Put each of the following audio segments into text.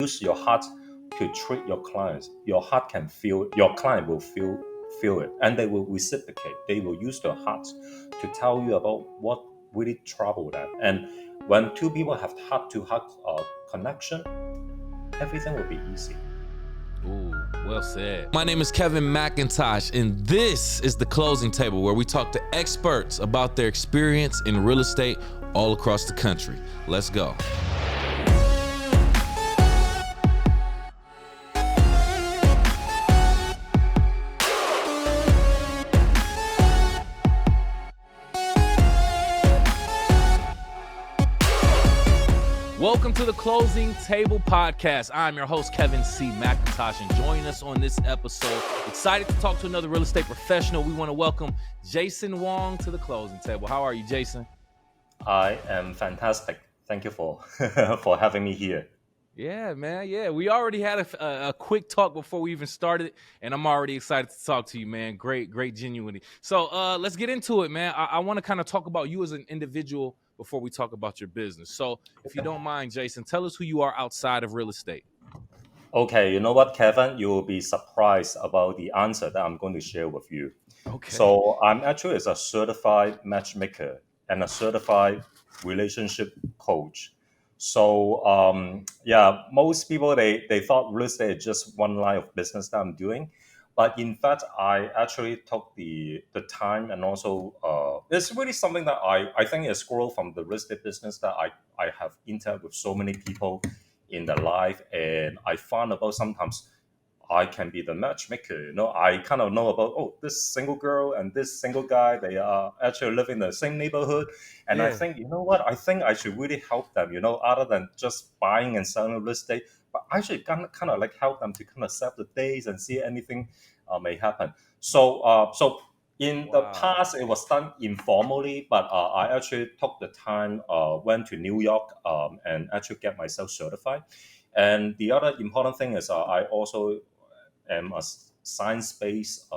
use your heart to treat your clients, your heart can feel, your client will feel it, and they will reciprocate. They will use their hearts to tell you about what really trouble them. And when two people have heart-to-heart connection, everything will be easy. Ooh, well said. My name is Kevin McIntosh, and this is The Closing Table, where we talk to experts about their experience in real estate all across the country. Let's go. Welcome to the Closing Table Podcast. I'm your host, Kevin C. McIntosh, and joining us on this episode, excited to talk to another real estate professional. We want to welcome Jason Wong to the Closing Table. How are you, Jason? I am fantastic. Thank you for for having me here. Yeah, man. Yeah, we already had a quick talk before we even started, and I'm already excited to talk to you, man. Great, genuinely. So let's get into it, man. I want to kind of talk about you as an individual before we talk about your business. So if you don't mind, Jason, tell us who you are outside of real estate. Okay, you know what, Kevin? You will be surprised about the answer that I'm going to share with you. Okay. So I'm actually a certified matchmaker and a certified relationship coach. So yeah, most people they thought real estate is just one line of business that I'm doing, but in fact I actually took the time, and also it's really something that I think is growth from the real estate business, that I have interacted with so many people in their life, and I found about sometimes I can be the matchmaker. You know, I kind of know about, oh, this single girl and this single guy, they are actually live in the same neighborhood. And I Yeah. think, you know what, I think I should really help them, you know, other than just buying and selling real estate, but I should kind of like help them to kind of set the days and see anything may happen. So in the Wow. past, it was done informally, but I actually took the time, went to New York, and actually get myself certified. And the other important thing is I also am a science-based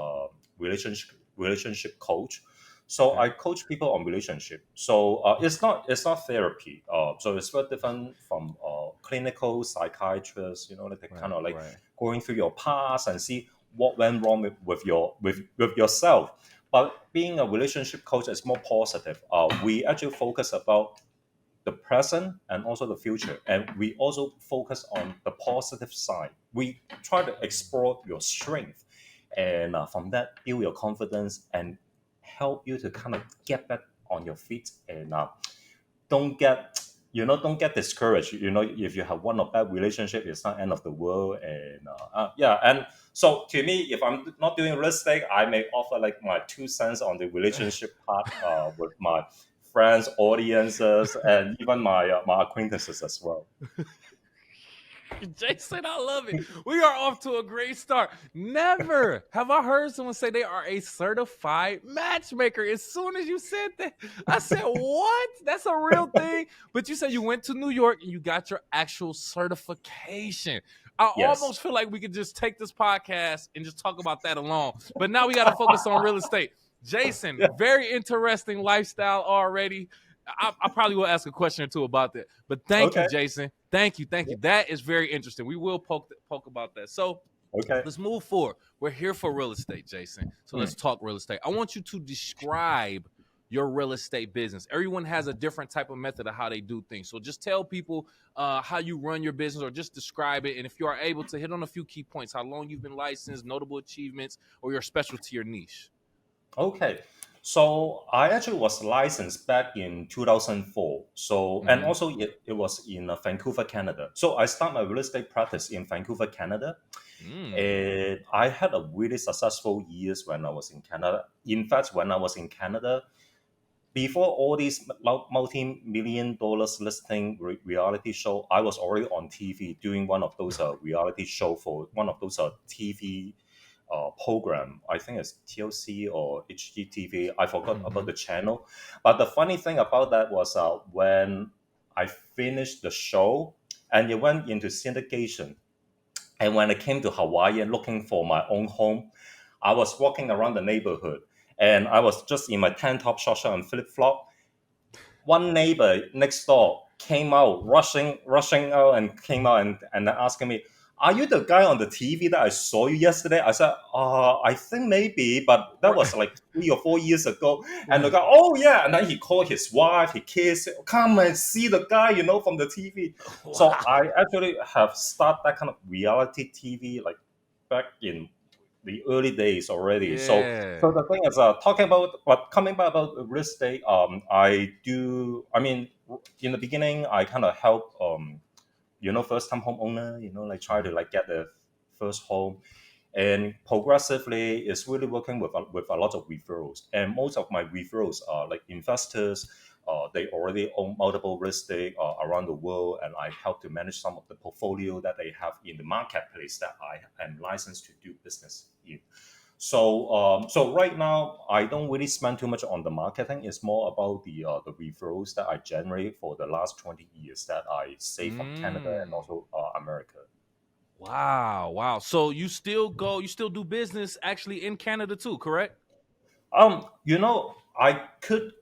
relationship coach. So Okay. I coach people on relationship. So it's not therapy. So it's very different from clinical psychiatrists. You know, like they kind of like Right. going through your past and see what went wrong with yourself. But being a relationship coach is more positive. We actually focus about the present and also the future, and we also focus on the positive side. We try to explore your strength, and from that build your confidence and help you to kind of get back on your feet, and don't get discouraged. You know, if you have one or bad relationship, it's not end of the world. And yeah, and so to me, if I'm not doing real estate, I may offer like my 2 cents on the relationship part with my friends, audiences, and even my acquaintances as well. Jason, I love it. We are off to a great start. Never have I heard someone say they are a certified matchmaker. As soon as you said that, I said, what? That's a real thing? But you said you went to New York and you got your actual certification. I Yes. almost feel like we could just take this podcast and just talk about that alone. But now we got to focus on real estate. Jason, Yeah. very interesting lifestyle already. I probably will ask a question or two about that. But thank you, Okay. Jason. Thank you. That is very interesting. We will poke about that. So Okay. let's move forward. We're here for real estate, Jason. So let's talk real estate. I want you to describe your real estate business. Everyone has a different type of method of how they do things. So just tell people how you run your business, or just describe it. And if you are able to hit on a few key points, how long you've been licensed, notable achievements, or your specialty or niche. Okay. So I actually was licensed back in 2004. So, and Mm-hmm. also it was in Vancouver, Canada. So I started my real estate practice in Vancouver, Canada. And I had a really successful years when I was in Canada. In fact, when I was in Canada, before all these multi-million dollars listing reality show, I was already on TV doing one of those reality show for one of those TV program. I think it's TLC or HGTV. I forgot about the channel. But the funny thing about that was when I finished the show and it went into syndication, and when I came to Hawaii and looking for my own home, I was walking around the neighborhood and I was just in my tank top, short shirt, and flip flop. One neighbor next door came out, rushing out and came out and asking me, "Are you the guy on the TV that I saw you yesterday?" I said, I think maybe, but that Right. was like 3 or 4 years ago. And the Right. guy, "Oh yeah," and then he called his wife, he kissed, "Come and see the guy, from the TV." So Wow. I actually have started that kind of reality TV like back in the early days already. So Yeah. the thing is, talking about but coming back about real estate, I do. I mean, in the beginning, I kind of help, first time homeowner, like try to Mhm. like get the first home, and progressively, it's really working with a lot of referrals, and most of my referrals are like investors. They already own multiple real estate around the world, and I help to manage some of the portfolio that they have in the marketplace that I am licensed to do business in. So right now, I don't really spend too much on the marketing. It's more about the referrals that I generate for the last 20 years that I save from Canada and Mm. also America. Wow. Wow. So you still do business actually in Canada too, correct? I could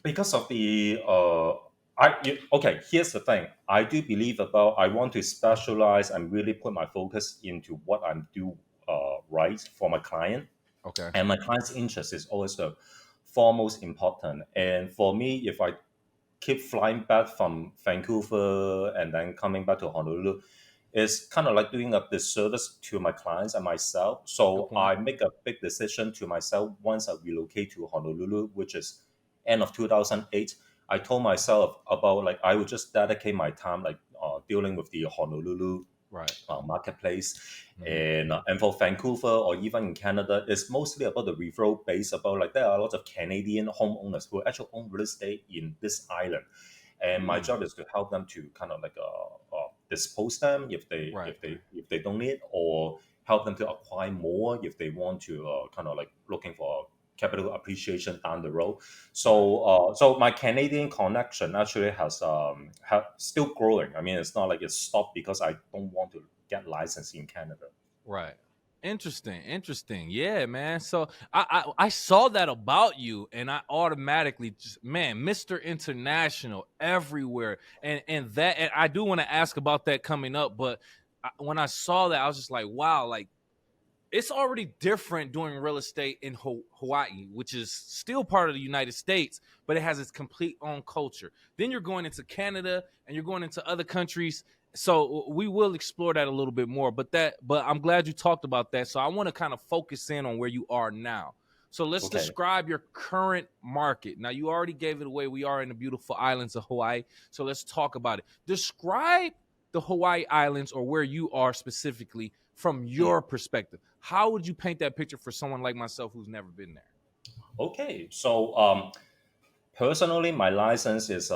because of the okay. Here's the thing. I do believe about I want to specialize and really put my focus into what I'm do right for my client, Okay. and my client's interest is always the foremost important. And for me, if I keep flying back from Vancouver and then coming back to Honolulu, it's kind of like doing a disservice to my clients and myself. Good So point. I make a big decision to myself once I relocate to Honolulu, which is end of 2008. I told myself about like I would just dedicate my time like dealing with the Honolulu Right. marketplace. Hmm. And for Vancouver or even in Canada, it's mostly about the referral base. About like there are a lot of Canadian homeowners who actually own real estate in this island, and my Mm. job is to help them to kind of like dispose them Right. if they don't need, or help them to acquire more if they want to kind of like looking for capital appreciation down the road. Right. So my Canadian connection actually still growing. I mean, it's not like it's stopped because I don't want to get licensed in Canada. Right. Interesting. Interesting. Yeah, man. So I saw that about you, and I automatically just, man, Mr. International everywhere, and I do want to ask about that coming up, but when I saw that, I was just like, wow, like it's already different doing real estate in Hawaii, which is still part of the United States, but it has its complete own culture. Then you're going into Canada and you're going into other countries. So we will explore that a little bit more. But I'm glad you talked about that. So I want to kind of focus in on where you are now. So let's Okay. describe your current market. Now you already gave it away. We are in the beautiful islands of Hawaii. So let's talk about it. Describe the Hawaii Islands or where you are specifically from Mm. your perspective. How would you paint that picture for someone like myself who's never been there? Okay. So personally, my license is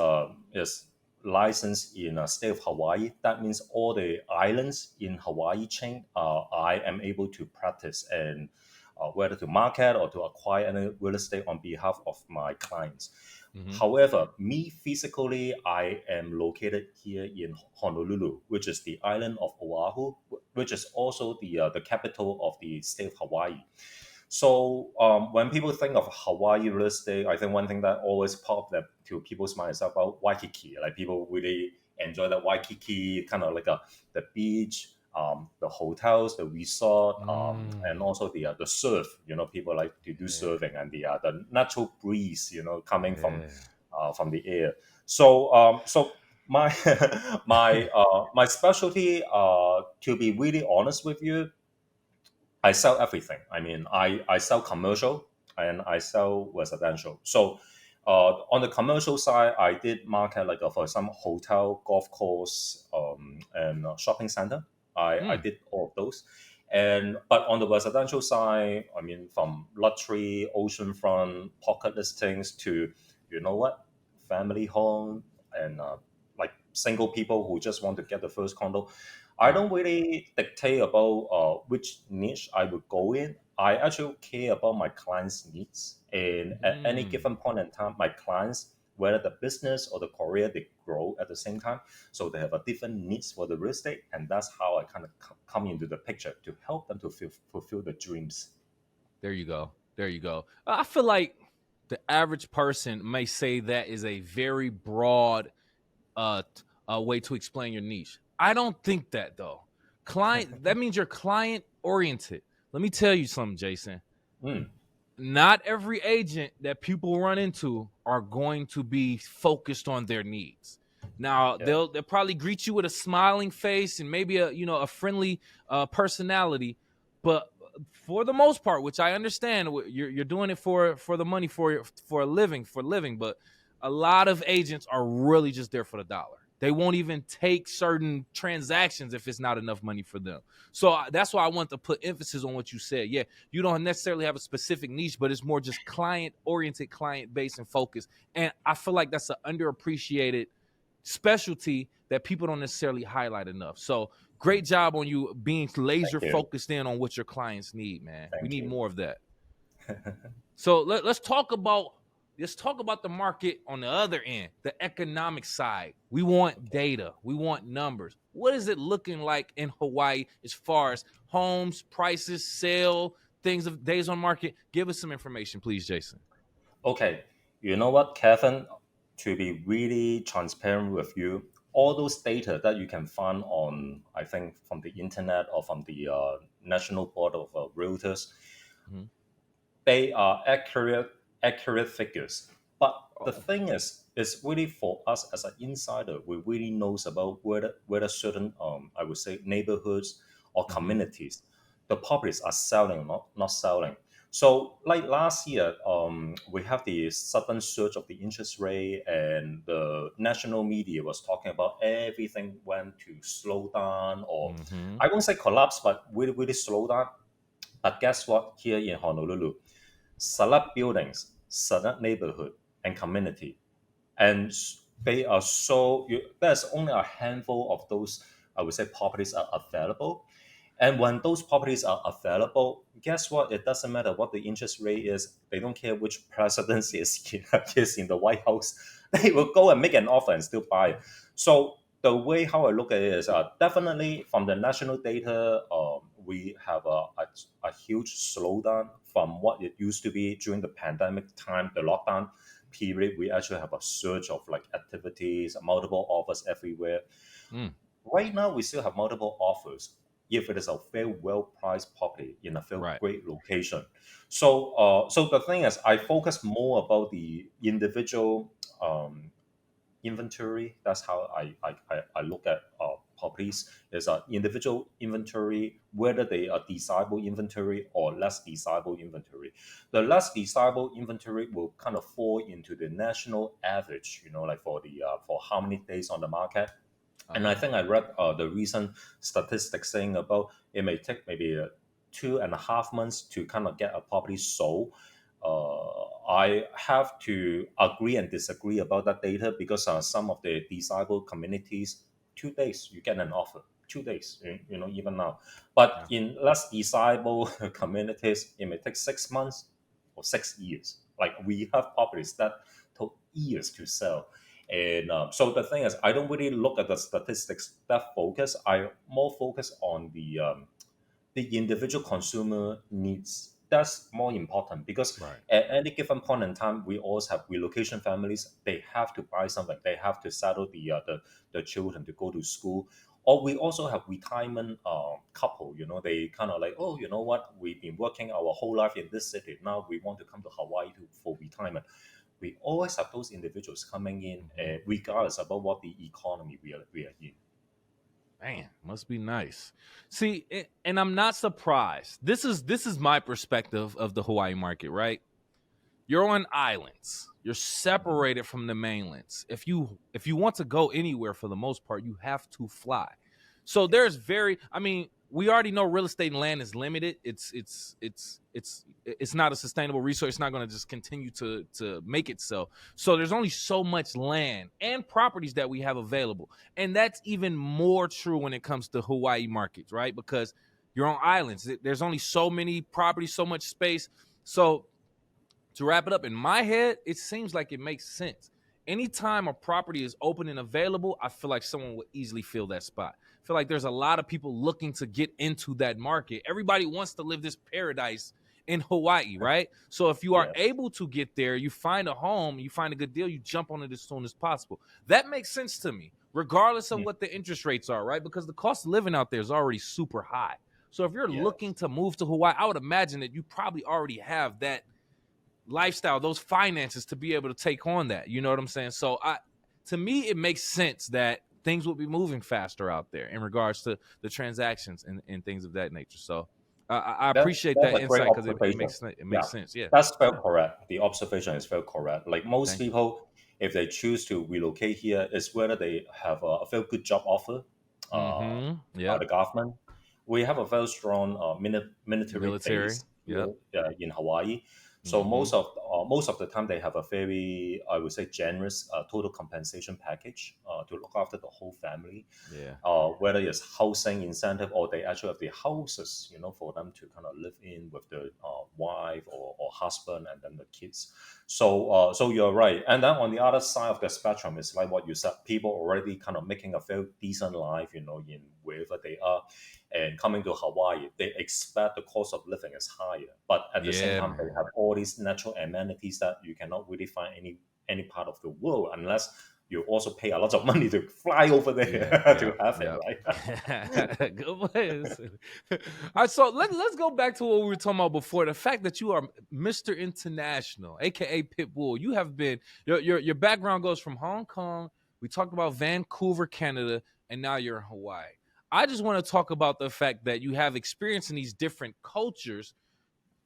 licensed in the state of Hawaii. That means all the islands in Hawaii chain, I am able to practice and whether to market or to acquire any real estate on behalf of my clients. Mm-hmm. However, me physically, I am located here in Honolulu, which is the island of Oahu, which is also the capital of the state of Hawaii. So when people think of Hawaii real estate, I think one thing that always pops up to people's minds is about Waikiki. Like people really enjoy the Waikiki, kind of like the beach, the hotels, the resort, and Mm, also the surf. People like to do yeah, surfing and the natural breeze, coming yeah. from the air. So my my specialty, to be really honest with you, I sell everything. I mean, I sell commercial and I sell residential. So, on the commercial side, I did market like for some hotel, golf course, and shopping center. I Mm, did all of those. And but on the residential side, I mean, from luxury, oceanfront, pocket listings to, you know what, family home and like single people who just want to get the first condo. I right. don't really dictate about which niche I would go in. I actually care about my clients' needs, and at any Mm, given point in time, my clients, whether the business or the career, they grow at the same time, so they have a different needs for the real estate, and that's how I kind of come into the picture to help them to fulfill the dreams. there you go. There you go. I feel like the average person may say that is a very broad way to explain your niche. I don't think that though. That means you're client oriented. Let me tell you something, Jason. Mm, Not every agent that people run into are going to be focused on their needs. Now yeah, they'll probably greet you with a smiling face and maybe a friendly personality, but for the most part, which I understand, you're doing it for the money for a living, but a lot of agents are really just there for the dollar. They won't even take certain transactions if it's not enough money for them. So that's why I want to put emphasis on what you said. Yeah, you don't necessarily have a specific niche, but it's more just client oriented, client based, and focused. And I feel like that's an underappreciated specialty that people don't necessarily highlight enough. So great job on you being laser thank you, focused in on what your clients need, man. We thank need you. more of that. So let's talk about the market on the other end, the economic side. We want data, we want numbers. What is it looking like in Hawaii as far as homes, prices, sale, things of days on market? Give us some information, please, Jason. Okay, you know what, Kevin? To be really transparent with you, all those data that you can find on, I think, from the internet or from the National Board of Realtors, Mm-hmm. they are accurate figures. But the Oh. thing is, it's really for us as an insider, we really knows about whether certain I would say neighborhoods or Mm-hmm. communities, the properties are selling or not selling. So like last year, we have the sudden surge of the interest rate, and the national media was talking about everything went to slow down, or Mm-hmm. I won't say collapse, but really slow down. But guess what? Here in Honolulu, select buildings, select neighborhood and community, and they are there's only a handful of those, I would say, properties are available. And when those properties are available, guess what? It doesn't matter what the interest rate is. They don't care which president is in the White House. They will go and make an offer and still buy. So the way how I look at it is definitely from the national data, we have a huge slowdown from what it used to be during the pandemic time, the lockdown period. We actually have a surge of like activities, multiple offers everywhere. Mm. Right now, we still have multiple offers if it is a very well priced property in a very Right. great location. So the thing is, I focus more about the individual inventory. That's how I look at properties. There's an individual inventory, whether they are desirable inventory or less desirable inventory. The less desirable inventory will kind of fall into the national average, like for the for how many days on the market. And I Ah. think I read the recent statistics saying about it may take maybe 2.5 months to kind of get a property sold. I have to agree and disagree about that data because some of the desirable communities, 2 days you get an offer. 2 days, even now. But Yeah. in less desirable communities, it may take 6 months or 6 years. Like we have properties that took years to sell. And so the thing is, I don't really look at the statistics that focus. I more focus on the individual consumer needs. That's more important because Right. at any given point in time, we always have relocation families. They have to buy something. They have to settle the children to go to school. Or we also have retirement couple. They kind of like, oh, you know what? We've been working our whole life in this city. Now we want to come to Hawaii for retirement. We always have those individuals coming in, Mm-hmm. regardless about what the economy we are in. Man, must be nice. See, and I'm not surprised. This is my perspective of the Hawaii market, right? You're on islands. You're separated from the mainlands. If you want to go anywhere for the most part, you have to fly. So there's I mean, we already know real estate and land is limited. It's not a sustainable resource. It's not going to just continue to make itself. So there's only so much land and properties that we have available. And that's even more true when it comes to Hawaii markets, right? Because you're on islands. There's only so many properties, so much space. So to wrap it up, in my head, it seems like it makes sense. Anytime a property is open and available, I feel like someone would easily fill that spot. I feel like there's a lot of people looking to get into that market. Everybody wants to live this paradise in Hawaii, right? So if you are Yes. able to get there, you find a home, you find a good deal, you jump on it as soon as possible. That makes sense to me, regardless of Mm. what the interest rates are, right? Because the cost of living out there is already super high. So if you're looking Yes. to move to Hawaii, I would imagine that you probably already have that lifestyle, those finances to be able to take on that. You know what I'm saying? So to me, it makes sense that things will be moving faster out there in regards to the transactions and things of that nature. So I appreciate That's that a great insight because observation. it Yeah, makes sense. Yeah. that's very Yeah. correct. The observation is very correct. Like most Thank you. people, if they choose to relocate here, is whether they have a very good job offer Mm-hmm. by Yep. the government. We have a very strong military Military. base Yep. here in Hawaii. So Mm-hmm. most of the time they have a very, I would say, generous total compensation package to look after the whole family, Yeah. whether it's housing incentive or they actually have the houses, for them to kind of live in with the wife or husband and then the kids. So you're right. And then on the other side of the spectrum is like what you said, people already kind of making a very decent life, in wherever they are, and coming to Hawaii, they expect the cost of living is higher, but at the same Yeah, time they man. have all these natural amenities that you cannot really find any part of the world unless you also pay a lot of money to fly over there Yeah, to yeah, have it, yeah. right? Good ways. All right, so let's go back to what we were talking about before. The fact that you are Mr. International, aka Pitbull. You have been your background goes from Hong Kong. We talked about Vancouver, Canada, and now you're in Hawaii. I just want to talk about the fact that you have experience in these different cultures.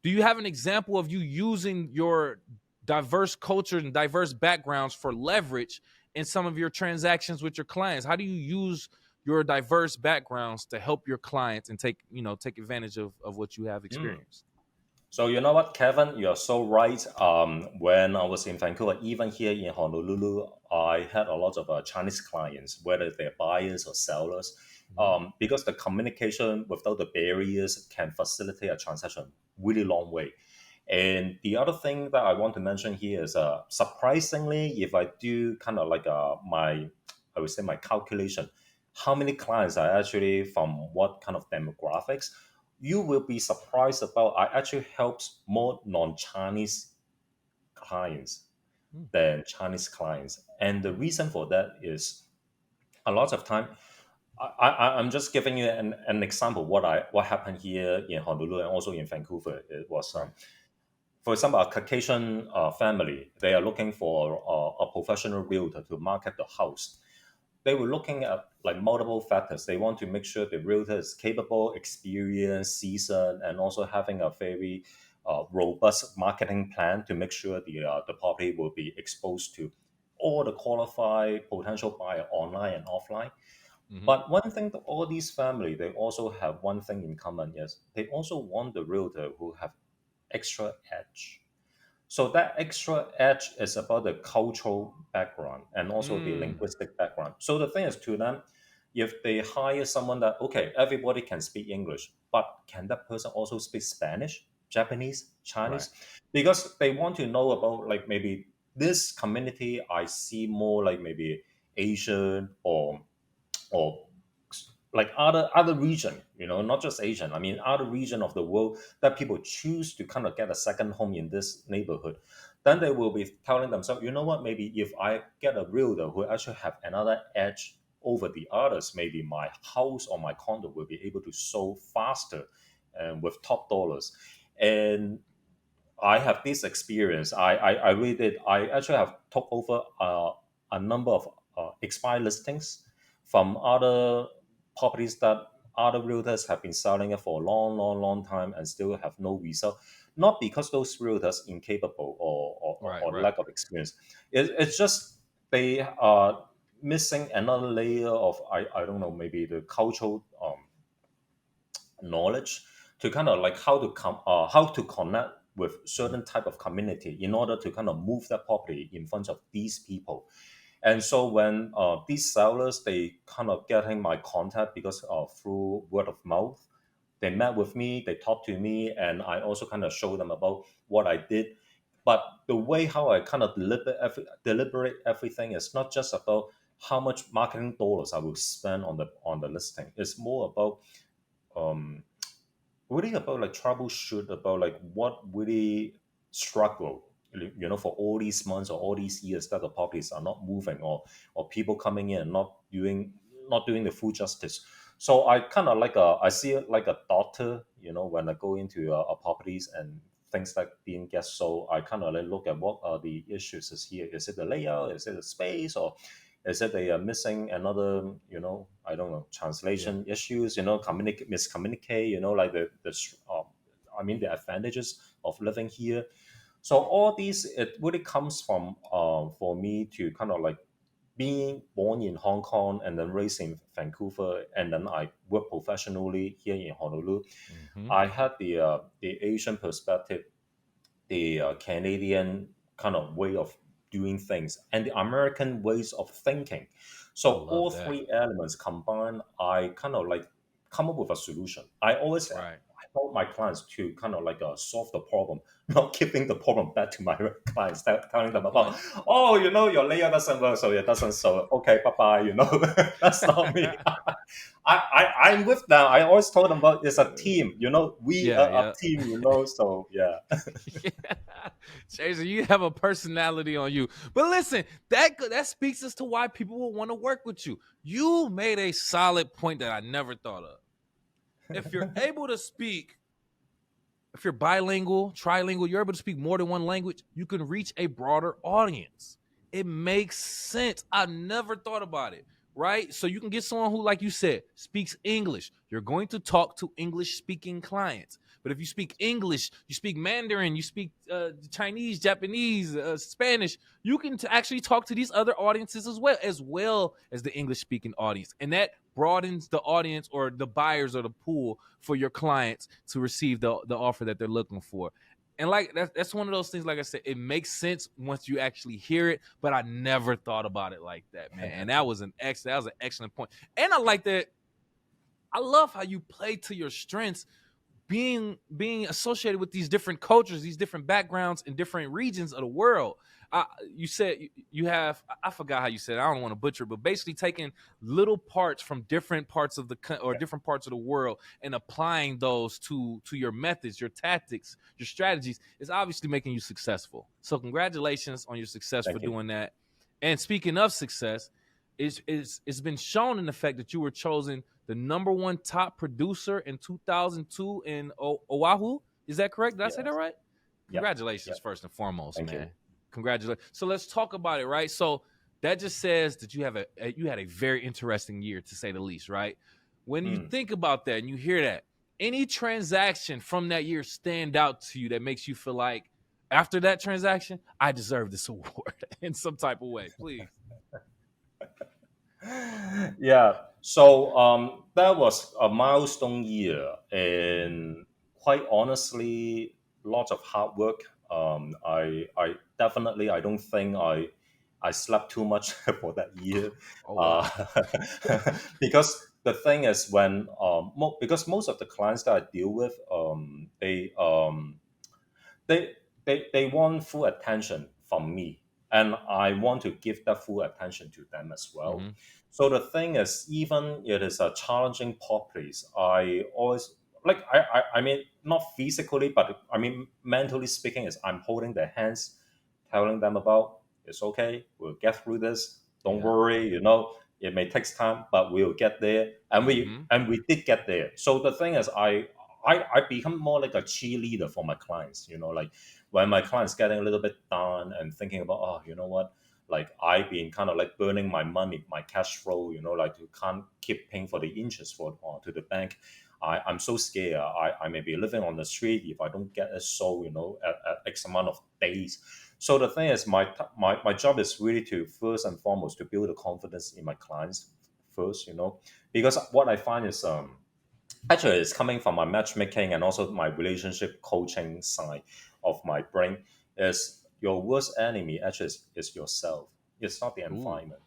Do you have an example of you using your diverse cultures and diverse backgrounds for leverage in some of your transactions with your clients? How do you use your diverse backgrounds to help your clients and take advantage of what you have Mm. experienced? So you know what, Kevin, you're so right. When I was in Vancouver, even here in Honolulu, I had a lot of Chinese clients, whether they're buyers or sellers, Mhm. because the communication without the barriers can facilitate a transaction really long way. And the other thing that I want to mention here is, surprisingly, if I do kind of like I would say my calculation, how many clients are actually from what kind of demographics, you will be surprised about. I actually helps more non-Chinese clients Mm. than Chinese clients, and the reason for that is a lot of time. I'm just giving you an example. What happened here in Honolulu and also in Vancouver. It was Right. for example, a Caucasian family. They are looking for a professional realtor to market the house. They were looking at like multiple factors. They want to make sure the realtor is capable, experienced, seasoned, and also having a very robust marketing plan to make sure the property will be exposed to all the qualified potential buyer online and offline. Hmm. But one thing that all these family, they also have one thing in common. Yes, they also want the realtor who have extra edge. So that extra edge is about the cultural background and also the Mm. linguistic background. So the thing is to them, if they hire someone that, okay, everybody can speak English, but can that person also speak Spanish, Japanese, Right. Chinese? Because they want to know about like maybe this community I see more like maybe Asian or like other region, not just Asian. I mean other region of the world that people choose to kind of get a second home in this neighborhood. Then they will be telling themselves, you know what, maybe if I get a realtor who actually have another edge over the others, maybe my house or my condo will be able to sell faster and with top dollars. And I have this experience. I read it. I actually have took over a number of expired listings from other properties that other realtors have been selling it for a long, long, long time and still have no result. Not because those realtors incapable Right. or Right. lack of experience. It's just they are missing another layer of I don't know, maybe the cultural knowledge to kind of like how to connect with certain type of community in order to kind of move that property in front of these people. And so when these sellers, they kind of getting my contact because through word of mouth, they met with me, they talked to me, and I also kind of show them about what I did. But the way how I kind of deliberate everything is not just about how much marketing dollars I will spend on the listing. It's more about um, really about like troubleshoot about like what really struggle, for all these months or all these years that the properties are not moving, or people coming in and not doing the full justice. So I kind of like I see it like a doctor, when I go into a properties and things like being get sold. I kind of like look at what are the issues is here. Is it the layout? Is it the space? Or is it they are missing another, I don't know, Yeah. translation issues, miscommunicate, like I mean, the advantages of living here. So all these, it really comes from, for me to kind of like being born in Hong Kong and then raised in Vancouver, and then I work professionally here in Honolulu. Mm-hmm. I had the Asian perspective, the Canadian kind of way of doing things, and the American ways of thinking. I So love all that. three elements combined, I kind of like come up with a solution. I always Right. help my clients to kind of like solve the problem, not keeping the problem back to my clients, telling them Good about, point. oh, your layer doesn't work, so it doesn't. So okay, bye bye. That's not me. I'm with them. I always told them about it's a team. We Yeah, are a yeah. team. So yeah. Yeah. Jason, you have a personality on you. But listen, that speaks as to why people will want to work with you. You made a solid point that I never thought of. If you're able to speak, if you're bilingual, trilingual, you're able to speak more than one language, you can reach a broader audience. It makes sense. I never thought about it, right? So you can get someone who, like you said, speaks English. You're going to talk to English speaking clients. But if you speak English, you speak Mandarin, you speak Chinese, Japanese, Spanish, you can actually talk to these other audiences as well as the English speaking audience. And that broadens the audience or the buyers or the pool for your clients to receive the offer that they're looking for. And like that's one of those things, like I said, it makes sense once you actually hear it, but I never thought about it like that, man. And that was an excellent point. And I like that. I love how you play to your strengths, being associated with these different cultures, these different backgrounds in different regions of the world. You said you have, I forgot how you said it. I don't want to butcher it, but basically taking little parts from different parts of or different parts of the world and applying those to your methods, your tactics, your strategies is obviously making you successful. So congratulations on your success for Thank you. doing that. And speaking of success, it's been shown in the fact that you were chosen the number one top producer in 2002 in Oahu. Is that correct? Did I say that Yes. right? Yep. Congratulations, Yep. first and foremost, Thank you. man. Congratulations. So let's talk about it, right? So that just says that you had a very interesting year, to say the least, right? When you Mm. think about that and you hear that, any transaction from that year stand out to you that makes you feel like after that transaction, I deserve this award in some type of way, please. Yeah. So that was a milestone year, and quite honestly, lots of hard work. I definitely, I don't think I slept too much for that year, Oh uh, wow. because the thing is when because most of the clients that I deal with, they they want full attention from me, and I want to give that full attention to them as well. Mm-hmm. So the thing is, even it is a challenging properties, I always like, I mean, not physically, but I mean mentally speaking, is I'm holding their hands, telling them about, it's okay, we'll get through this, don't Yeah. worry, it may take time, but we'll get there, and we Mm-hmm. and we did get there. So the thing is, I become more like a cheerleader for my clients. Like when my clients getting a little bit down and thinking about, oh, you know what, like I've been kind of like burning my money, my cash flow, like you can't keep paying for the interest for to the bank. I'm so scared. I may be living on the street if I don't get a sold, at X amount of days. So the thing is, my job is really to first and foremost to build the confidence in my clients first, because what I find is actually it's coming from my matchmaking and also my relationship coaching side of my brain, is your worst enemy actually is yourself. It's not the Ooh. environment,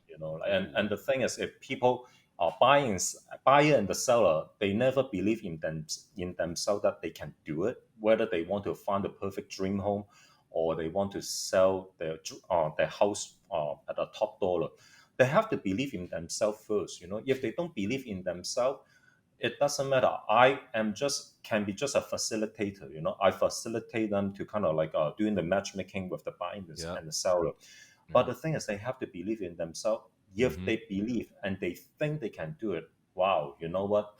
and Ooh. the thing is, if people are buyer and the seller, they never believe in themselves that they can do it, whether they want to find the perfect dream home or they want to sell their house at a top dollar. They have to believe in themselves first. If they don't believe in themselves, it doesn't matter. I am just can be just a facilitator. I facilitate them to kind of like doing the matchmaking with the buyers Yep. and the seller. But Yep. the thing is, they have to believe in themselves. If Mm-hmm. they believe and they think they can do it, wow, you know what?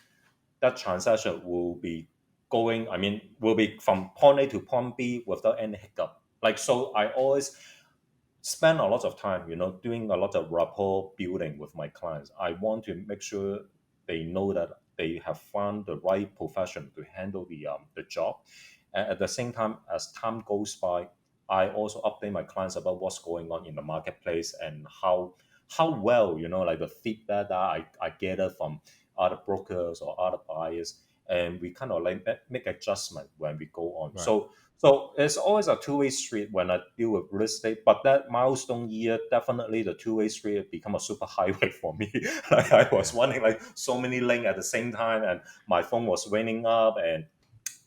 That transaction will be going. I mean, will be from point A to point B without any hiccup. Like so, I always spend a lot of time, doing a lot of rapport building with my clients. I want to make sure they know that they have found the right profession to handle the job. And at the same time, as time goes by, I also update my clients about what's going on in the marketplace and how well, like the feedback that I gather from other brokers or other buyers, and we kind of like make adjustment when we go on. Right. So it's always a two-way street when I deal with real estate. But that milestone year, definitely the two-way street become a super highway for me. Like I Yeah. was running like so many links at the same time, and my phone was ringing up. And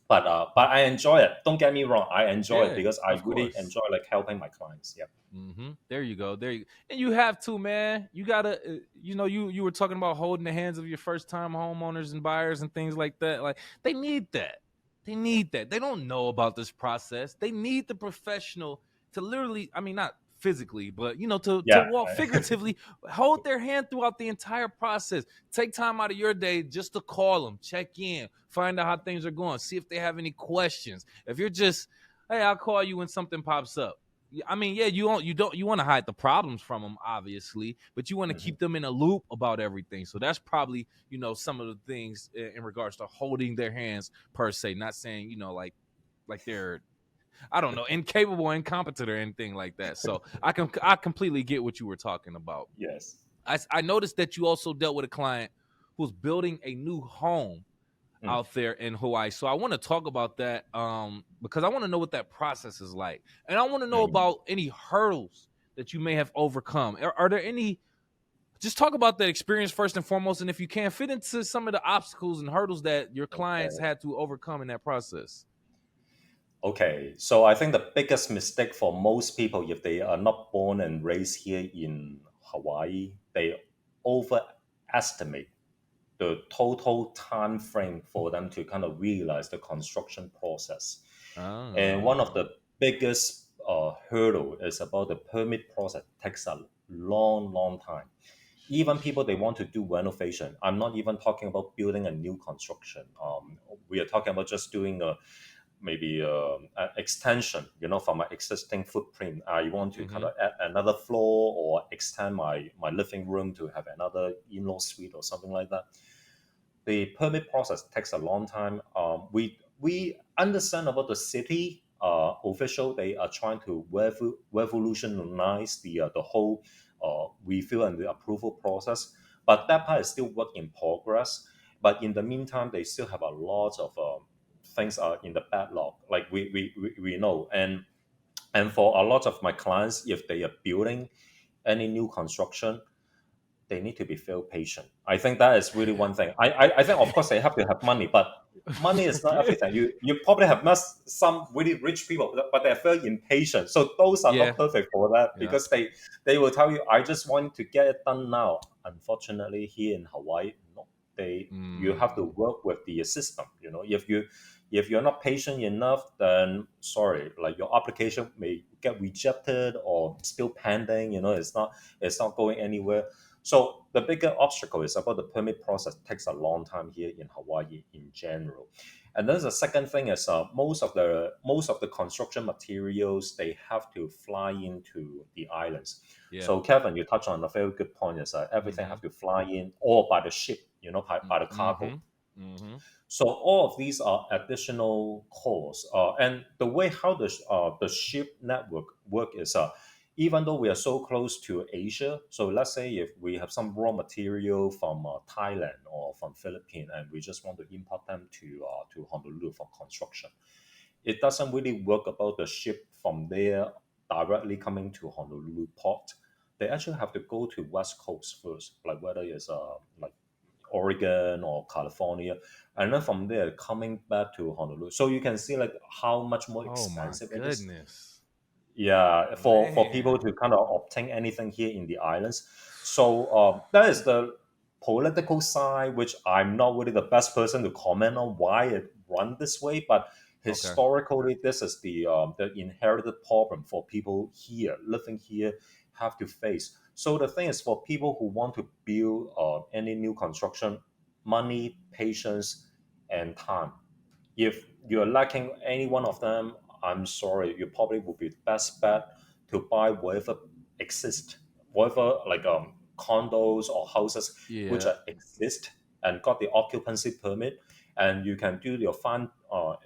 but I enjoy it. Don't get me wrong, I enjoy it Yeah. because I Of really course. enjoy like helping my clients. Yeah. Mm-hmm. There you go. There you and you have to, man. You gotta, you were talking about holding the hands of your first time homeowners and buyers and things like that. Like they need that. They need that. They don't know about this process. They need the professional to literally, I mean, not physically, but to Yeah. walk figuratively, hold their hand throughout the entire process. Take time out of your day just to call them, check in, find out how things are going, see if they have any questions. If you're just, hey, I'll call you when something pops up. I mean, yeah, you want to hide the problems from them, obviously, but you want to Mhm. keep them in a loop about everything. So that's probably some of the things in regards to holding their hands per se. Not saying like they're, I don't know, incapable, incompetent, or anything like that. So I completely get what you were talking about. Yes. I noticed that you also dealt with a client who's building a new home Mm. out there in Hawaii. So I want to talk about that because I want to know what that process is like. And I want to know Mm. about any hurdles that you may have overcome. Are there any, just talk about that experience first and foremost, and if you can fit into some of the obstacles and hurdles that your clients Okay. had to overcome in that process. Okay, so I think the biggest mistake for most people, if they are not born and raised here in Hawaii, they overestimate the total time frame for them to kind of realize the construction process. And one of Ah. the biggest hurdle is about the permit process. Takes a long, long time. Even people they want to do renovation. I'm not even talking about building a new construction. We are talking about just doing a maybe an extension, from my existing footprint. I want to kind Mm-hmm. of add another floor or extend my living room to have another in-law suite or something like that. The permit process takes a long time. We understand about the city official. They are trying to revolutionize the whole review and the approval process, but that part is still work in progress. But in the meantime, they still have a lot of things are in the backlog. Like we know, and for a lot of my clients, if they are building any new construction, they need to be feel patient. I think that is really one thing. I think of course they have to have money, but money is not Yeah. everything. You probably have met some really rich people, but they're very impatient. So those are Yeah. not perfect for that Yeah. because they will tell you, I just want to get it done now. Unfortunately, here in Hawaii, no, you have to Mm. work with the system. If you're not patient enough, then sorry, like your application may get rejected or still pending. It's not going anywhere. So the bigger obstacle is about the permit process. Takes a long time here in Hawaii in general. And then the second thing is most of the construction materials they have to fly into the islands. Yeah. So Kevin, you touched on a very good point. Is that everything Mm-hmm. have to fly in or by the ship, by the cargo. Mm-hmm. Mm-hmm. So all of these are additional costs. And the way how the ship network work is, even though we are so close to Asia, so let's say if we have some raw material from Thailand or from Philippines, and we just want to import them to Honolulu for construction, it doesn't really work about the ship from there directly coming to Honolulu port. They actually have to go to West Coast first, like whether it's like Oregon or California, and then from there coming back to Honolulu. So you can see like how much more Oh my expensive it is. goodness. Yeah, for people Man. to kind of obtain anything here in the islands. So that is the political side, which I'm not really the best person to comment on why it run this way, but Okay. historically, this is the inherited problem for people here living here have to face. So the thing is, for people who want to build any new construction, money, patience, and time. If you're lacking any one of them, I'm sorry, you probably would be the best bet to buy whatever exists, whatever like condos or houses which Yeah. are exist and got the occupancy permit, and you can do your fine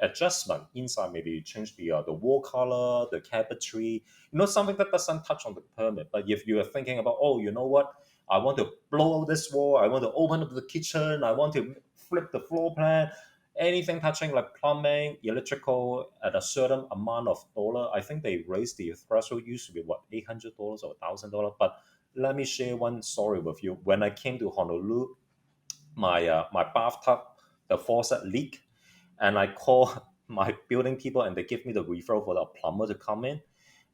adjustment inside. Maybe you change the wall color, the cabinetry, something that doesn't touch on the permit. But if you are thinking about, oh, you know what, I want to blow out this wall, I want to open up the kitchen, I want to flip the floor plan, anything touching like plumbing, electrical at a certain amount of dollar. I think they raised the threshold, used to be what, $800 or $1,000. But let me share one story with you. When I came to Honolulu, my bathtub, the faucet leak, and I call my building people and they give me the referral for the plumber to come in.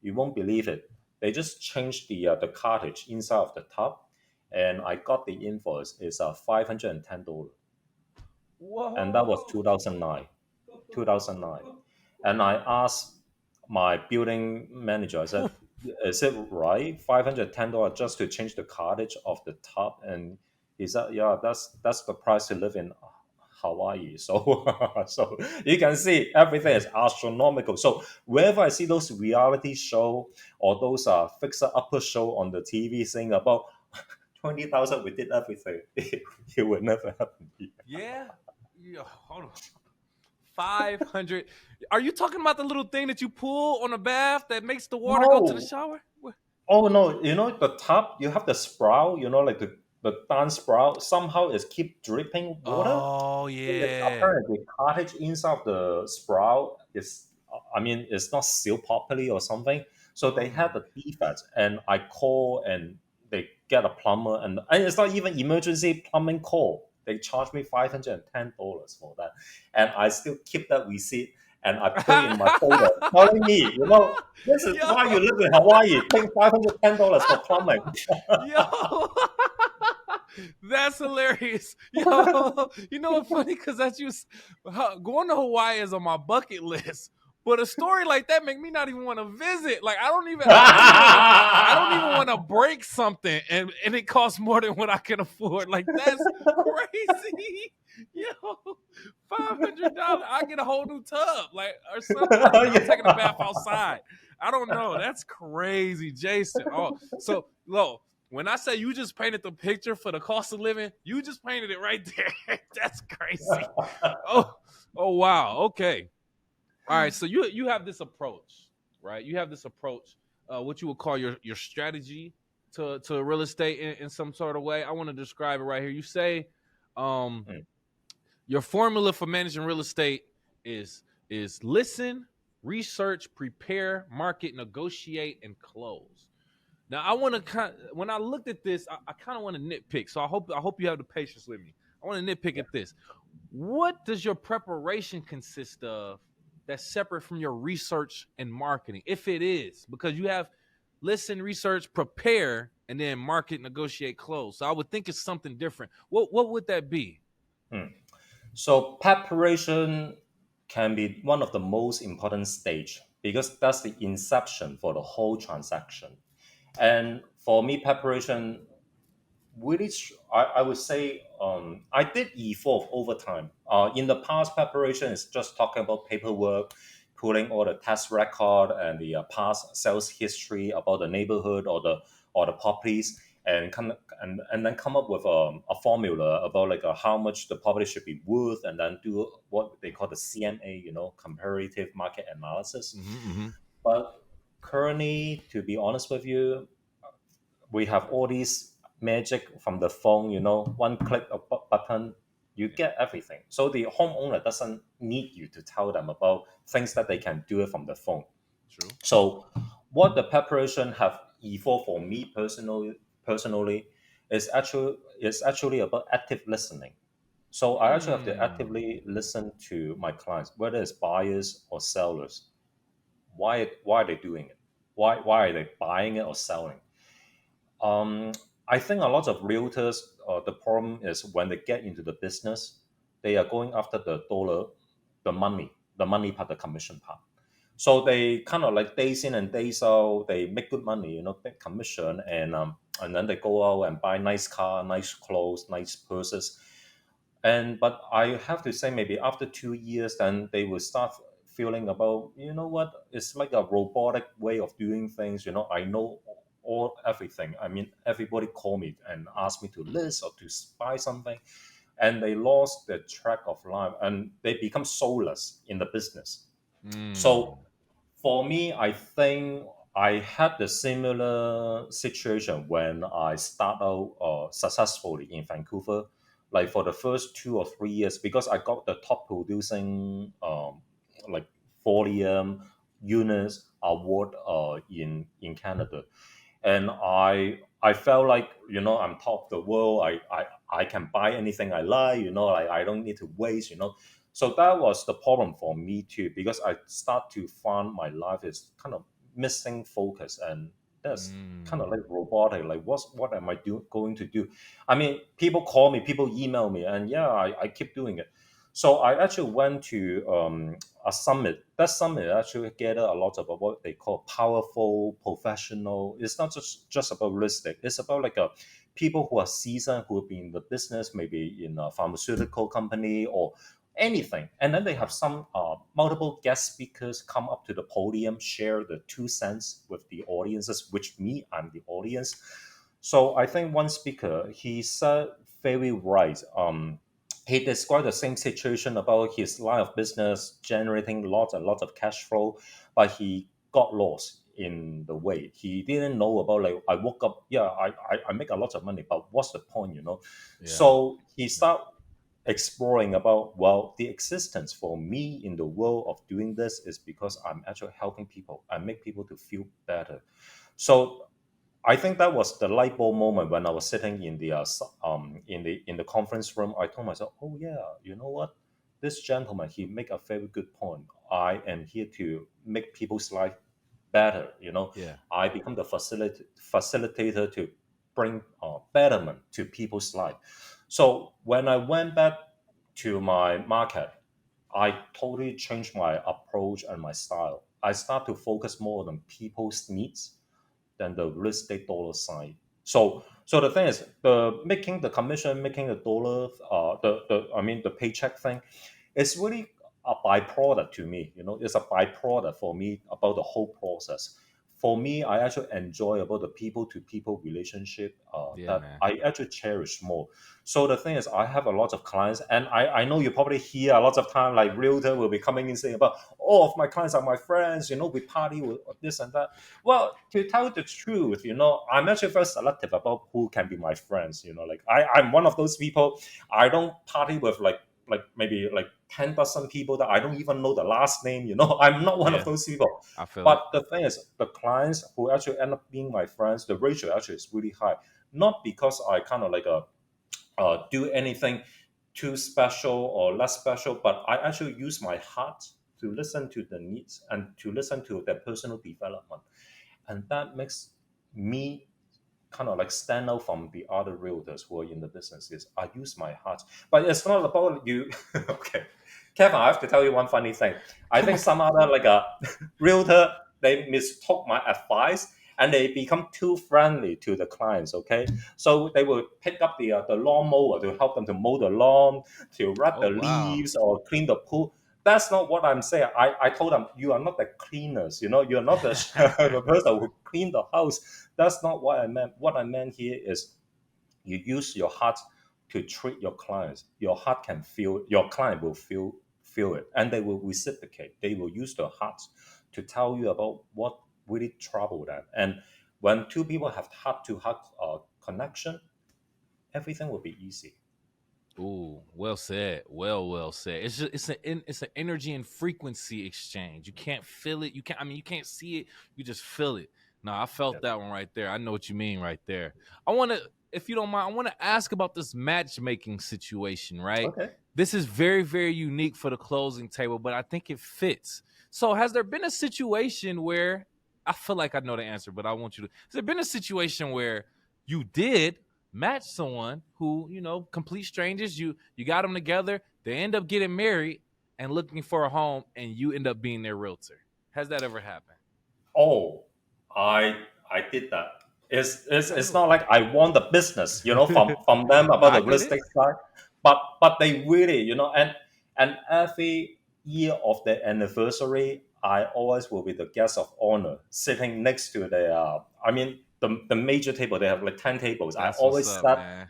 You won't believe it. They just changed the cartridge inside of the tub, and I got the invoice. It's $510, and that was Whoa. 2009. 2009. And I asked my building manager, I said, is it right? $510 just to change the cartridge of the tub? And he said, yeah, that's the price to live in Hawaii. So so you can see everything is astronomical. So wherever I see those reality show or those fixer upper show on the TV saying about 20,000 we did everything, it will never happen here. Yeah. Yeah. Hold on. 500. Are you talking about the little thing that you pull on a bath that makes the water go to the No, shower? What? oh no, the top, you have the sprout, like the down sprout, somehow it keep dripping water. Oh And yeah. apparently the cartridge inside of the sprout is, I mean, it's not sealed properly or something. So Oh they had my. the defects, and I call and they get a plumber, and it's not even emergency plumbing call. They charge me $510 for that, and I still keep that receipt and I put it in my folder, telling me, this is Yo. why you live in Hawaii, paying $510 for plumbing. Yo. That's hilarious. Yo. You know what's funny? Because that's just going to Hawaii is on my bucket list. But a story like that make me not even want to visit. Like I don't even want to break something and it costs more than what I can afford. Like that's crazy. Yo, $500. I get a whole new tub, like or something. I'm taking a bath outside. I don't know. That's crazy, Jason. Oh, so low. When I say you just painted the picture for the cost of living, you just painted it right there. That's crazy. Oh, oh wow. Okay. All right. So you have this approach, right? You have this approach, what you would call your strategy to real estate in some sort of way. I want to describe it right here. You say, um, Mm. your formula for managing real estate is listen, research, prepare, market, negotiate, and close. Now I want to when I looked at this, I kind of want to nitpick. So I hope you have the patience with me. I want to nitpick at this. What does your preparation consist of that's separate from your research and marketing? If it is, because you have listen, research, prepare, and then market, negotiate, close. So I would think it's something different. What would that be? Mm. So preparation can be one of the most important stage because that's the inception for the whole transaction. And for me, preparation really, I would say, I did evolve over time. In the past, preparation is just talking about paperwork, pulling all the tax record and the past sales history about the neighborhood or the properties, and and then come up with a formula about like how much the property should be worth, and then do what they call the CMA, comparative market analysis. Mm-hmm. But currently, to be honest with you, we have all these magic from the phone, one click of button, you Yeah, get everything. So the homeowner doesn't need you to tell them about things that they can do it from the phone. true. So what the preparation have evolved for me personally is actually about active listening. So I actually have to Hmm. actively listen to my clients, whether it's buyers or sellers. Why are they doing it? Why are they buying it or selling? Um, I think a lot of realtors the problem is when they get into the business, they are going after the dollar, the money part, the commission part. So they kind of like days in and days out, they make good money, big commission, and then they go out and buy nice car, nice clothes, nice purses. And but I have to say, maybe after 2 years, then they will start feeling about, what, it's like a robotic way of doing things. I know all everything. I mean, everybody call me and ask me to list or to buy something, and they lost the track of life and they become soulless in the business. So Mm. for me, I think I had the similar situation when I start out successfully in Vancouver, like for the first 2 or 3 years, because I got the top producing like volume units award in Canada, and I felt like, I'm top of the world. I can buy anything I like. Like I don't need to waste. So that was the problem for me too, because I start to find my life is kind of missing focus, and that's kind of Mm. like robotic. Like what am I going to do? I mean, people call me, people email me, and yeah, I keep doing it. So I actually went to a summit. That summit actually gathered a lot of what they call powerful professional. It's not just about real estate. It's about like a people who are seasoned, who have been in the business, maybe in a pharmaceutical company or anything. And then they have some multiple guest speakers come up to the podium, share the 2 cents with the audiences, which me, I'm the audience. So I think one speaker, he said very right. He described the same situation about his line of business generating lots and lots of cash flow, but he got lost in the way. He didn't know about, like, I woke up, yeah, I make a lot of money, but what's the point? Yeah. So he Yeah. started exploring about, well, the existence for me in the world of doing this is because I'm actually helping people. I make people to feel better. So I think that was the light bulb moment when I was sitting in the in the conference room. I told myself, "Oh yeah, you know what? This gentleman, he make a very good point. I am here to make people's life better. Yeah. I become the facilitator to bring betterment to people's life." So when I went back to my market, I totally changed my approach and my style. I start to focus more on people's needs than the real estate dollar sign. So the thing is, the making the commission, making the dollar, the I mean the paycheck thing, it's really a byproduct to me. It's a byproduct for me about the whole process. For me, I actually enjoy about the people to people relationship Yeah, that man. I actually cherish more. So the thing is, I have a lot of clients, and I know you probably hear a lot of time like realtor will be coming in saying about all of my clients are my friends. We party with this and that. Well, to tell the truth, I'm actually very selective about who can be my friends. Like I'm one of those people. I don't party with like maybe like 10,000 people that I don't even know the last name. I'm not one of Yeah. those people. I feel it. But the thing is, the clients who actually end up being my friends, the ratio actually is really high. Not because I kind of like do anything too special or less special, but I actually use my heart to listen to the needs and to listen to their personal development, and that makes me kind of like stand out from the other realtors who are in the businesses. I use my heart, but it's not about you. Okay, Kevin, I have to tell you one funny thing. I Come think on. some other like a realtor, they mistook my advice and they become too friendly to the clients. Okay, so they will pick up the lawn mower to help them to mow the lawn, to rub Oh, the wow. leaves or clean the pool. That's not what I'm saying. I told them, you are not the cleaners. You're not the, the person who clean the house. That's not what I meant. What I meant here is you use your heart to treat your clients. Your heart can feel, your client will feel it, and they will reciprocate. They will use their hearts to tell you about what really troubled them. And when two people have heart to heart connection, everything will be easy. Ooh, well said. Well said. It's just it's an energy and frequency exchange. You can't feel it. You can't see it. You just feel it. No, I felt Yes. that one right there. I know what you mean right there. I want to, if you don't mind, I want to ask about this matchmaking situation, right? Okay. This is very unique for the closing table, but I think it fits. So, has there been a situation where I feel like I know the answer, but I want you to? Has there been a situation where you did match someone who, complete strangers, you got them together, they end up getting married and looking for a home, and you end up being their realtor. Has that ever happened? Oh, I did that. It's Oh. not like I want the business, from them No, about I the real get it. estate side, but they really, and every year of the anniversary, I always will be the guest of honor, sitting next to the major table. They have like 10 tables. I That's what's always up, sat, man.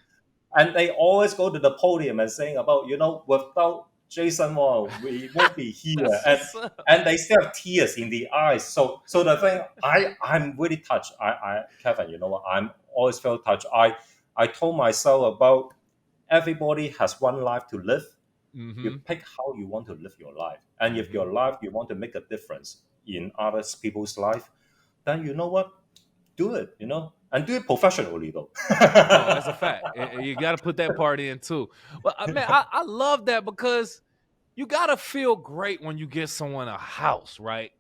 and they always go to the podium and saying about, without Jason Wong, we won't be here, That's what's up. and they still have tears in the eyes. So the thing, I'm really touched. Kevin, you know what? I'm always felt touched. I told myself about everybody has one life to live. You Mm-hmm. pick how you want to live your life, and if Mm-hmm. your life you want to make a difference in other people's life, then you know what? Do it, and do it professionally though. No, that's a fact. You got to put that part in too. But man, I love that because you got to feel great when you get someone a house, right?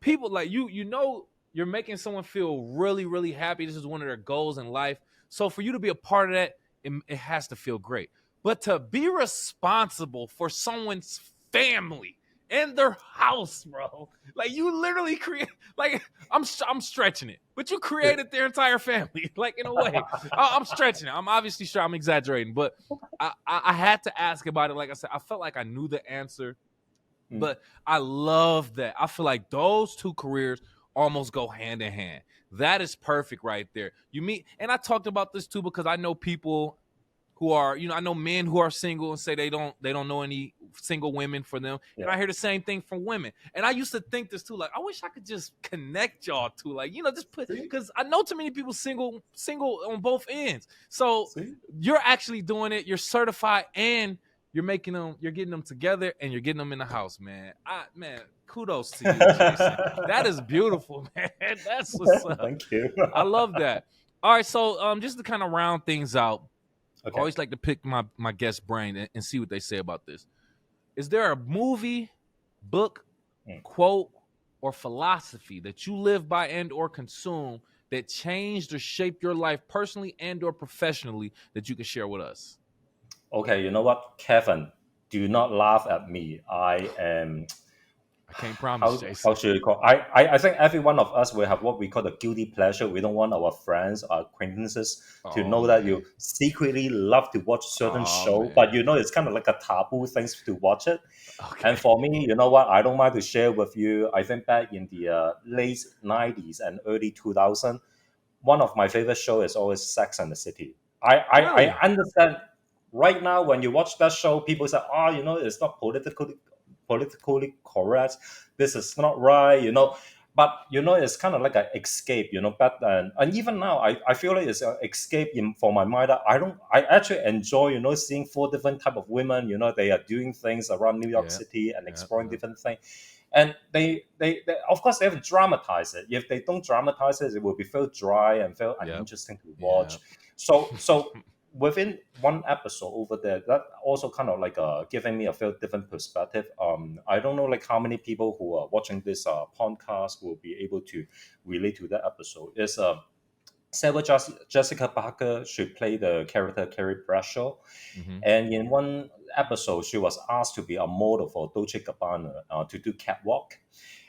People like you're making someone feel really, really happy. This is one of their goals in life. So for you to be a part of that, it has to feel great. But to be responsible for someone's family and their house, bro, like you literally create, like I'm stretching it, but you created their entire family, like in a way. I'm stretching it. I'm obviously sure I'm exaggerating, but I had to ask about it. Like I said, I felt like I knew the answer, Mm, but I love that. I feel like those two careers almost go hand in hand. That is perfect right there. You meet, and I talked about this too because I know people who are, I know men who are single and say they don't know any single women for them. yeah. And I hear the same thing from women. And I used to think this too, like, I wish I could just connect y'all to, like, just put, See, because I know too many people single on both ends. So see. you're actually doing it, you're certified, and you're getting them together and you're getting them in the house, man. Man, kudos to you, Jason. That is beautiful, man. That's what's up. Thank you. I love that. All right, so just to kind of round things out, I Okay. always like to pick my guest brain and see what they say about this. Is there a movie, book, Mm. quote, or philosophy that you live by and or consume that changed or shaped your life personally and or professionally that you can share with us? Okay, you know what, Kevin? Do not laugh at me. I am I can't promise, how Jason. should you call? I think every one of us will have what we call the guilty pleasure. We don't want our friends, our acquaintances to Oh know that man. you secretly love to watch certain Oh show, but man. it's kind of like a taboo things to watch it. And Okay. for me, you know what? I don't mind to share with you. I think back in the late '90s and early 2000, one of my favorite show is always Sex and the City. I Really? understand right now when you watch that show, people say, oh, it's not politically correct. This is not right. But it's kind of like an escape, But and even now, I feel like it's an escape for my mind. I actually enjoy, seeing four different type of women. They are doing things around New York Yeah. City and Yeah. exploring Yeah. different things. And they of course they have to dramatize it. If they don't dramatize it, it will be feel dry and feel Yeah. uninteresting to Yeah. watch. So within one episode over there, that also kind of like giving me a very different perspective. I don't know like how many people who are watching this podcast will be able to relate to that episode. Is Sarah Jessica Parker should play the character Carrie Bradshaw, Hmm. and in one episode, she was asked to be a model for Dolce Gabbana to do catwalk.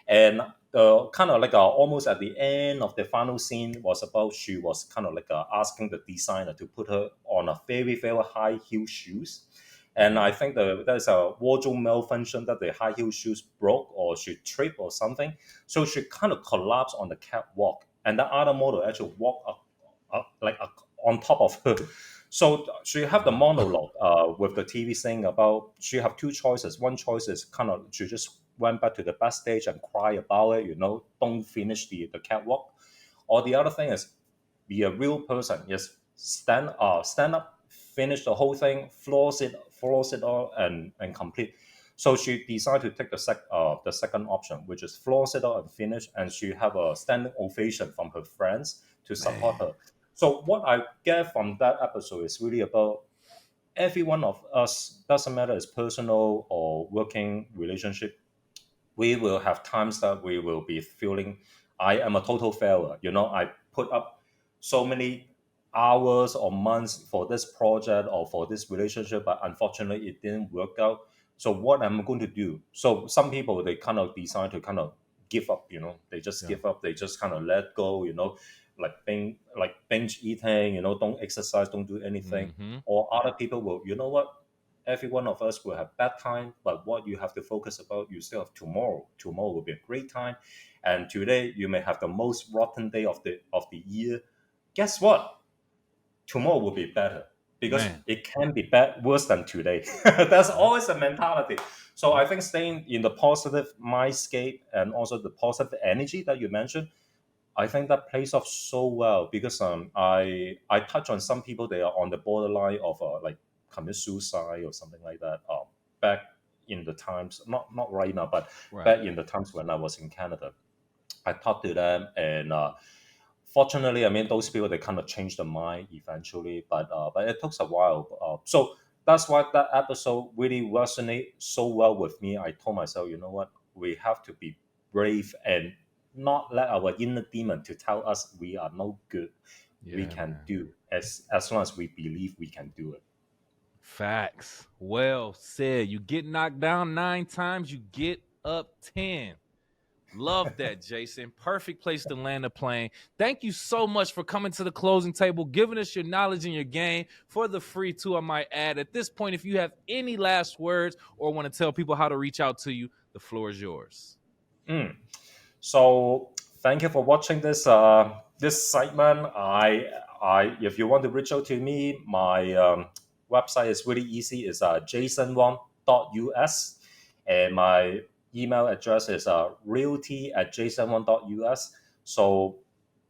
And kind of like almost at the end of the final scene was about she was kind of like asking the designer to put her on a very, very high heel shoes. And Hmm. I think there's a wardrobe malfunction that the high heel shoes broke or she tripped or something. So she kind of collapsed on the catwalk. And the other model actually walked on top of her. So she have the Wow. monologue with the TV saying about she have two choices. One choice is kind of she just went back to the backstage and cry about it, don't finish the catwalk. Or the other thing is be a real person. Yes, stand up, finish the whole thing, floors it all and complete. So she decided to take the second option, which is floors it all and finish, and she have a standing ovation from her friends to support Man. her. So what I get from that episode is really about every one of us, doesn't matter it's personal or working relationship, we will have times that we will be feeling I am a total failure. I put up so many hours or months for this project or for this relationship, but unfortunately it didn't work out. So what am I going to do? So some people, they kind of decide to kind of give up, they just Yeah. give up, they just kind of let go, like binge eating, don't exercise, don't do anything. Mm-hmm. Or other people will, every one of us will have bad time, but what you have to focus about, you still have tomorrow. Tomorrow will be a great time, and today you may have the most rotten day of the year. Guess what? Tomorrow will be better, because Man. it can be bad worse than today. That's always a mentality. So I think staying in the positive mindscape and also the positive energy that you mentioned, I think that plays off so well, because I touch on some people, they are on the borderline of like commit suicide or something like that. Back in the times, not right now, but Right. back in the times when I was in Canada, I talked to them, and fortunately, I mean, those people, they kind of changed their mind eventually, but it took a while. So that's why that episode really resonated so well with me. I told myself, you know what, we have to be brave and not let our inner demon to tell us we are no good. We Yeah, can man. do, as long as we believe we can do it. Facts. Well said. You get knocked down 9 times, you get up 10. Love that, Jason. Perfect place to land a plane. Thank you so much for coming to the closing table, giving us your knowledge and your game for the free too, I might add. At this point, if you have any last words or want to tell people how to reach out to you, the floor is yours. Mm. So thank you for watching this segment. If you want to reach out to me, my website is really easy. It's jasonwong.us, and my email address is realty@jasonwong.us. So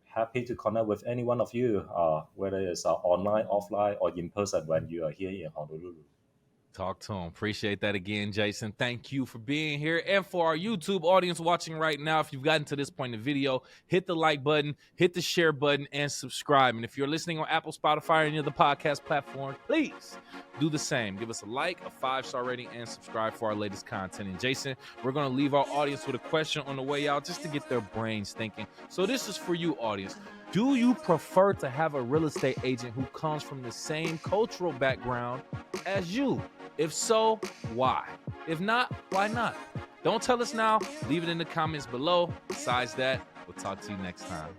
happy to connect with any one of you, whether it's online, offline, or in person when you are here in Honolulu. Talk to him. Appreciate that again, Jason. Thank you for being here. And for our YouTube audience watching right now, if you've gotten to this point in the video, hit the like button, hit the share button, and subscribe. And if you're listening on Apple, Spotify, or any other podcast platform, please do the same. Give us a like, a 5-star rating, and subscribe for our latest content. And Jason, we're going to leave our audience with a question on the way out just to get their brains thinking. So this is for you, audience. Do you prefer to have a real estate agent who comes from the same cultural background as you? If so, why? If not, why not? Don't tell us now. Leave it in the comments below. Besides that, we'll talk to you next time.